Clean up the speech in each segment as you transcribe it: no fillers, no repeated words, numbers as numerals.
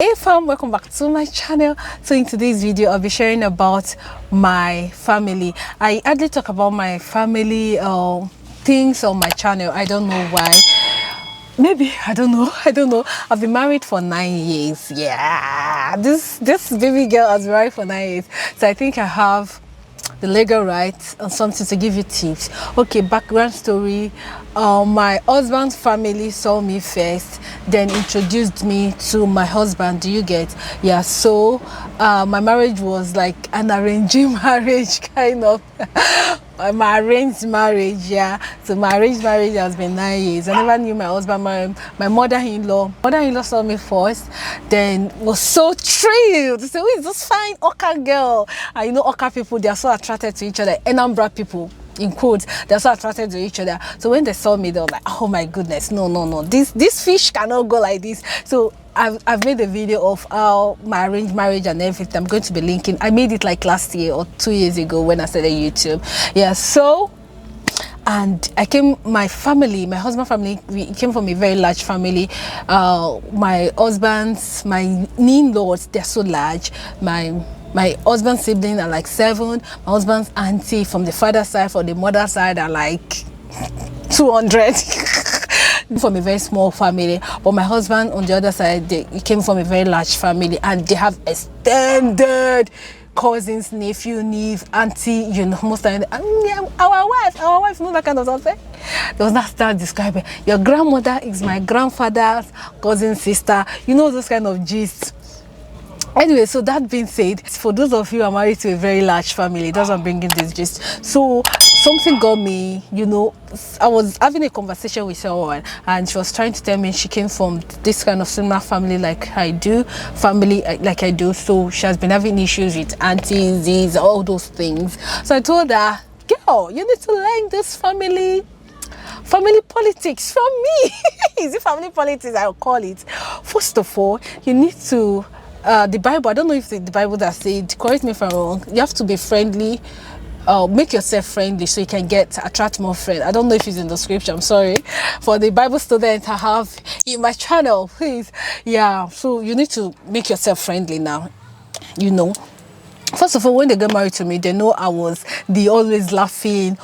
Hey fam, welcome back to my channel. So in today's video I'll be sharing about my family. I hardly talk about my family things on my channel. I don't know why. Maybe I don't know. I've been married for 9 years. Yeah, this baby girl has been married for 9 years, so I think I have the legal right and something to give you tips. Okay, background story. My husband's family saw me first, then introduced me to my husband. Do you get? Yeah, so my marriage was like an arranged marriage kind of. My arranged marriage, yeah. So my arranged marriage has been 9 years. I never knew my husband. My mother-in-law saw me first, then was so thrilled to say, "Who is this fine Oka girl?" And you know, Oka people, they are so attracted to each other. Enambra people, in quotes, they're so attracted to each other. So when they saw me, they were like, "Oh my goodness, no, this fish cannot go like this." So I've made a video of how my arranged marriage and everything. I'm going to be linking. I made it like last year or 2 years ago when I started YouTube. Yeah, so and I came, my husband's family, we came from a very large family. My husband's, my in-laws, they're so large. My husband's siblings are like 7. My husband's auntie from the father side, from the mother side are like 200. From a very small family, but my husband on the other side, he came from a very large family, and they have extended cousins, nephew, niece, auntie, you know, most of them. Our wife, know that kind of something. They was not start describing, your grandmother is my grandfather's cousin sister, you know, those kind of gist. Anyway, so that being said, for those of you who are married to a very large family, that's why I'm bringing this gist. So something got me, you know. I was having a conversation with someone, and she was trying to tell me she came from this kind of similar family like I do. So she has been having issues with aunties, all those things. So I told her, girl, you need to learn this family politics from me. Is it family politics? I'll call it. First of all, you need to the Bible, I don't know if the Bible that said, correct me if I'm wrong, you have to be friendly, make yourself friendly so you can attract more friends. I don't know if it's in the scripture, I'm sorry. For the Bible student I have in my channel, please. Yeah, so you need to make yourself friendly now, you know. First of all, when they get married to me, they know I was the always laughing,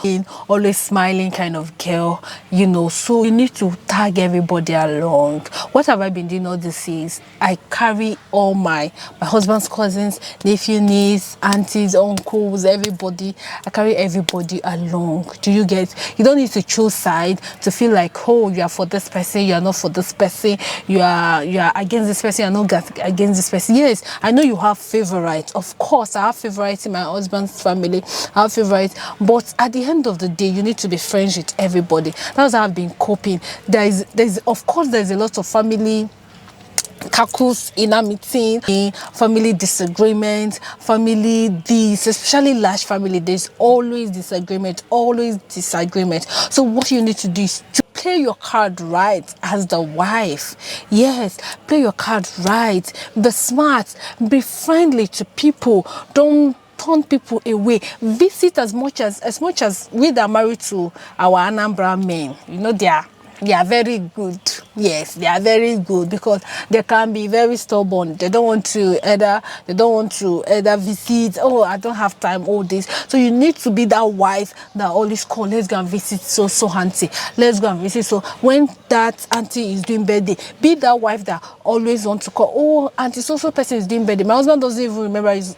always smiling kind of girl, you know. So you need to tag everybody along. What have I been doing all this years? I carry all my husband's cousins, nephew, niece, aunties, uncles, everybody. I carry everybody along. Do you get? You don't need to choose side to feel like, oh, you are for this person, you are not for this person, you are against this person, you are not against this person. Yes, I know you have favorites, of course. I have favorites in my husband's family. I have favorites, but at the end of the day, you need to be friends with everybody. That's how I've been coping. There's of course there's a lot of family cackles in a meeting, family disagreement, family this, especially large family. There's always disagreement. So what you need to do is to play your card right as the wife. Yes, play your card right. Be smart, be friendly to people. Don't turn people away. Visit as much as we that are married to our Anambra men. You know, they are very good. Yes, they are very good, because they can be very stubborn. They don't want to either visit. Oh, I don't have time, all this. So you need to be that wife that always call, let's go and visit so auntie, let's go and visit. So when that auntie is doing birthday, be that wife that always want to call, oh, auntie so person is doing birthday. My husband doesn't even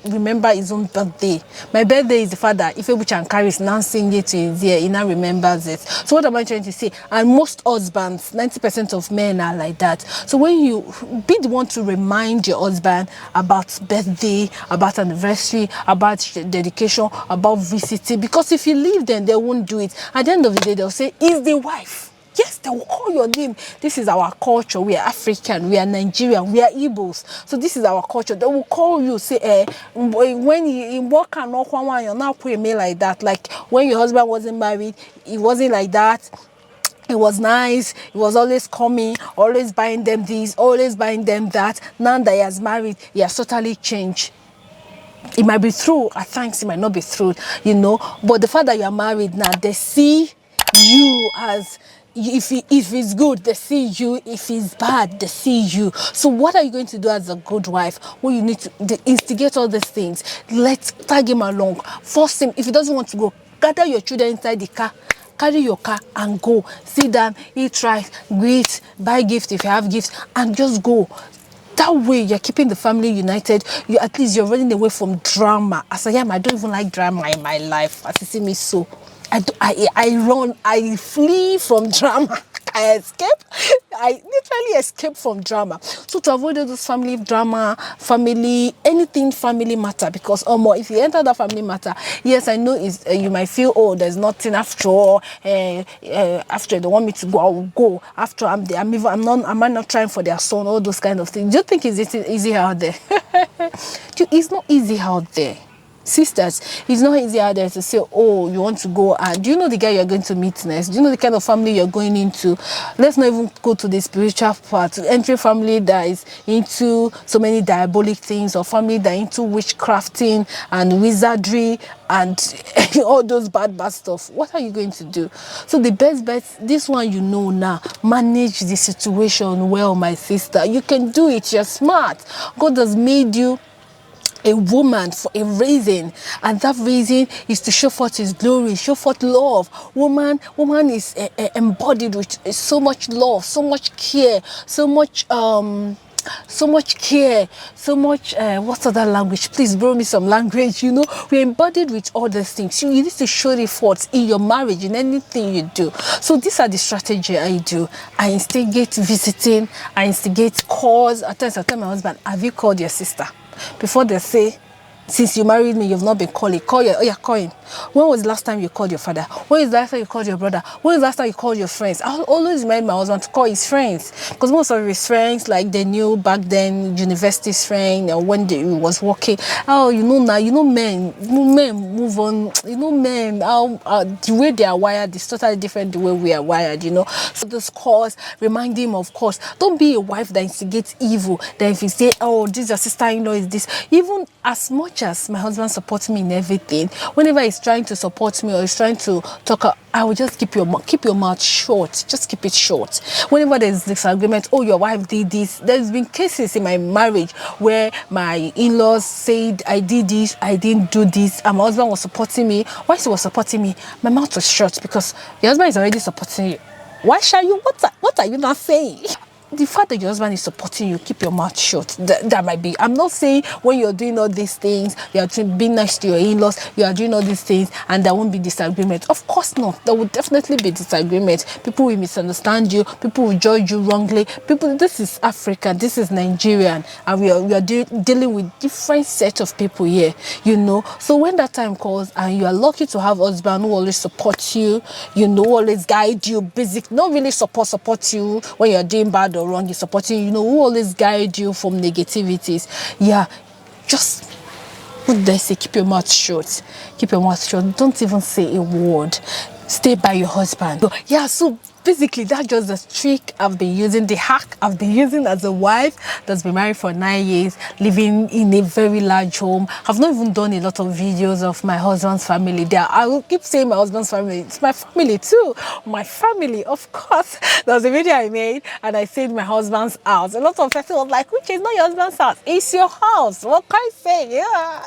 remember his own birthday. My birthday is the father, if which and carries now sing it to his ear, he now remembers it. So what am I trying to say? And most husbands, 90% of men are like that. So when you be the one to remind your husband about birthday, about anniversary, about dedication, about visiting, because if you leave them, they won't do it. At the end of the day, they'll say, is the wife. Yes, they will call your name. This is our culture. We are African, we are Nigerian, we are Igbos. So this is our culture. They will call you, say, when you work and not one, you're not putting me like that. Like when your husband wasn't married, it wasn't like that. It was nice. He was always coming, always buying them this, always buying them that. Now that he has married, he has totally changed. It might be true. At times, it might not be true, you know. But the fact that you are married now, they see you as if it's good, they see you. If it's bad, they see you. So what are you going to do as a good wife? Well, you need to instigate all these things. Let's tag him along. Force him. If he doesn't want to go, gather your children inside the car. Carry your car and go. Sit down, eat rice, greet, buy gifts if you have gifts, and just go. That way, you're keeping the family united. At least you're running away from drama. As I am, I don't even like drama in my life. As you see me, so I flee from drama. I literally escape from drama. So to avoid all those family drama, anything family matter, because if you enter that family matter, yes, I know you might feel, oh, there's nothing after all. After they want me to go, I will go. After I'm there, am I not trying for their son? All those kind of things. Do you think it's easy out there? It's not easy out there. Sisters, it's not easy out there to say, oh, you want to go, and do you know the guy you're going to meet next? Do you know the kind of family you're going into? Let's not even go to the spiritual part. Entry family that is into so many diabolic things, or family that into witchcrafting and wizardry and all those bad stuff. What are you going to do? So the best bet, this one you know now, manage the situation well, my sister. You can do it. You're smart. God has made you a woman for a reason, and that reason is to show forth his glory, show forth love. Woman is embodied with so much love, so much care, so much what's other language? Please borrow me some language. We're embodied with all these things. You need to show the forth in your marriage, in anything you do. So these are the strategy I do. I instigate visiting, I instigate calls. At times I tell my husband, have you called your sister? Before they say, since you married me, you've not been calling. Call him. When was the last time you called your father? When was the last time you called your brother? When was the last time you called your friends? I always remind my husband to call his friends, because most of his friends, like they knew back then, university's friend, or when he was working. Oh, now, men move on. Men, the way they are wired is totally different the way we are wired. So those calls remind him, of course. Don't be a wife that instigates evil. Then if you say, oh, this your sister-in-law is this, even as much as my husband supports me in everything, whenever he's trying to support me or he's trying to talk, I will just keep your mouth short. Just keep it short. Whenever there's disagreement, oh, your wife did this. There's been cases in my marriage where my in-laws said I did this, I didn't do this, and my husband was supporting me. While he was supporting me, my mouth was shut, because your husband is already supporting you. Why shall you? What are you not saying? The fact that your husband is supporting you, keep your mouth shut. That might be. I'm not saying when you're doing all these things, you're being nice to your in-laws, you are doing all these things, and there won't be disagreement. Of course not. There will definitely be disagreement. People will misunderstand you. People will judge you wrongly. This is Africa. This is Nigerian, and we are dealing with different set of people here. So when that time calls, and you are lucky to have a husband who always supports you, always guide you, not really support you when you're doing bad or wrong, is supporting you, who always guide you from negativities. Yeah, just what did I say? Keep your mouth shut. Keep your mouth shut. Don't even say a word. Stay by your husband. So basically, that's just the trick I've been using, the hack I've been using as a wife that's been married for 9 years, living in a very large home. I've not even done a lot of videos of my husband's family there. I will keep saying my husband's family. It's my family too. My family, of course. There was a video I made, and I said my husband's house. A lot of people were like, which is not your husband's house. It's your house. What can I say?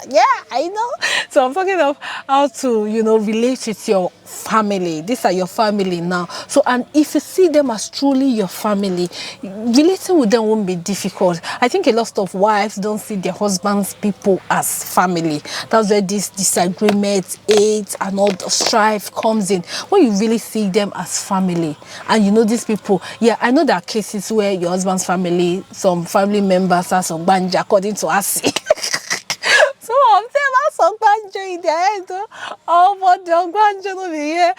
Yeah, I know. So I'm talking of how to, relate with your family. These are your family now. So, and if you see them as truly your family, relating with them won't be difficult. I think a lot of wives don't see their husbands' people as family. That's where this disagreement, hate, and all the strife comes in. When you really see them as family, and these people, I know there are cases where your husband's family, some family members are some banja, according to us. Some of them are some banjo in their head. But the banjo over here,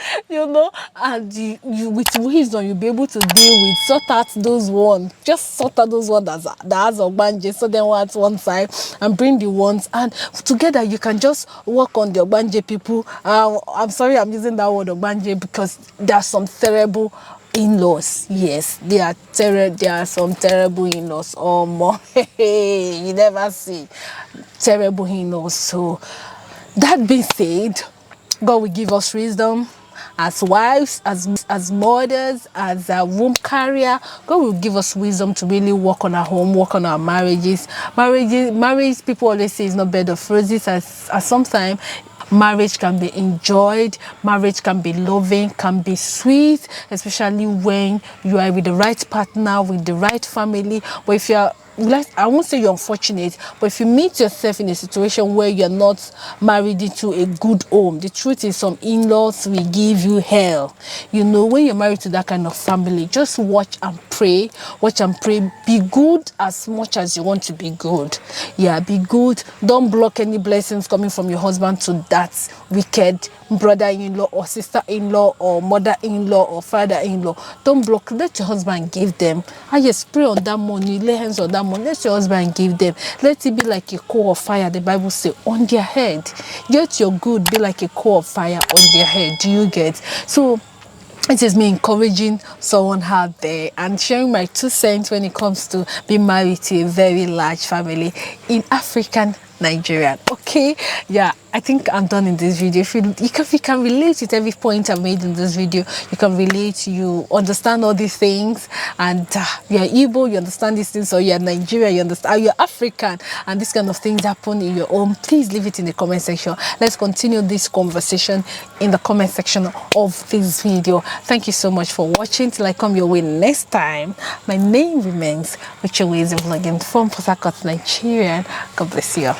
and you with wisdom, you'll be able to deal with, sort out those ones. Just sort out those ones that has a banjo, so then one at one side, and bring the ones, and together you can just work on the banjo people. I'm sorry, I'm using that word banjo because there are some terrible in-laws. Yes, there are some terrible in-laws. More. You never see terrible in-laws. So that being said, God will give us wisdom as wives, as mothers, as a womb carrier. God will give us wisdom to really work on our home, work on our marriages. Marriage, people always say, is not bed of roses. As sometimes marriage can be enjoyed, marriage can be loving, can be sweet, especially when you are with the right partner, with the right family. But if you are, I won't say you're unfortunate, but if you meet yourself in a situation where you're not married into a good home, the truth is some in-laws will give you hell. You know, when you're married to that kind of family, just watch and pray. Watch and pray. Be good as much as you want to be good. Yeah, be good. Don't block any blessings coming from your husband to that wicked brother-in-law or sister-in-law or mother-in-law or father-in-law. Don't block. Let your husband give them. I just pray on that money. Lay hands on that money. Let your husband give them. Let it be like a coal of fire, the Bible says, on their head. Let your good be like a coal of fire on their head. Do you get? So it is me encouraging someone out there and sharing my 2 cents when it comes to being married to a very large family in African Nigerian. Okay, yeah, I think I'm done in this video. If you can relate with every point I've made in this video, you can relate, you understand all these things, and you're Igbo, you understand these things, or you're Nigerian, you understand, or you're African, and this kind of things happen in your home, please leave it in the comment section. Let's continue this conversation in the comment section of this video. Thank you so much for watching. Till I come your way next time, my name remains Nwezi Uche Esther from Port Harcourt, Nigerian. God bless you.